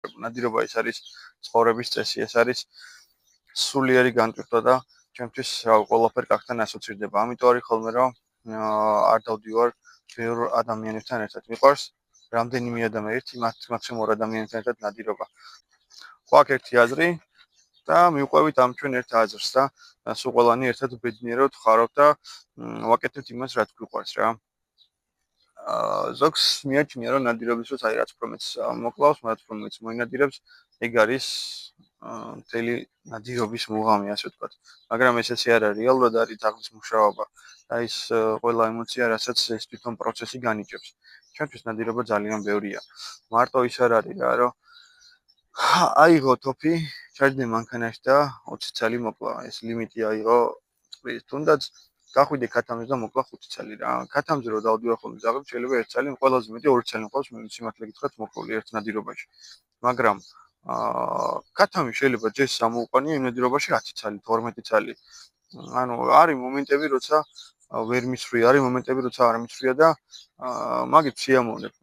ნადირობა ეს არის ცხოვრების წესი, ეს არის სულიერი განკრთვა და ჩემთვის ყველაფერი კაკთან ასოცირდება. ამიტომ არის ხოლმე რომ არ დავდივარ ბევრ ადამიანებთან ერთად. მიყვარს რამდენიმე ადამიანი, ერთი მაქსიმუმ ორ ადამიანთან ერთად ნადირობა. გვაქვს ერთი აზრი და მივყვებით ამ ჩვენ ერთ აზრს და სულ ყველანი ერთად ბედნიერად ხარობთ და ვაკეთებთ იმას, რაც გვიყვარს რა. ზოგს მიაჩნია რომ ნადირობის დროს აი რაც უფრო მეც მოკლავს, რაც უფრო მეც მოინადირებს, ეგ არის მთელი ნადირობის მუღამი, ასე ვთქვათ. მაგრამ ესეც არ არის, რეალურად არის ძაღლის მუშაობა და ის ყველა ემოცია, რასაც ეს თვითონ პროცესი განიჭებს. ჩვენთვის ნადირობა ძალიან ბევრია. მარტო ის არ არის რა, რომ აიღო თოფი, ჩაჯდე მანქანაში და 20 წელი მოკლა. ეს ლიმიტი აიღო წყლის. თუნდაც გახვიდე ქათამზე და მოკლა 5 წელი რა. ქათამზე რო დავდივარ ხოლმე ძაღლი, შეიძლება 1 წელი, ყველაზე მეტი 2 წელი მყავს, მე სიმართლე გითხრათ მოკლული ერთ ნადირობაში. მაგრამ ქათამი შეიძლება ჯერ სამოუყანია იმ ნადირობაში 10 წელი, 12 წელი. ანუ არის მომენტები, როცა ვერ მისვრია, არის მომენტები, როცა არ მისვრია და მაგით სიამოვნებ.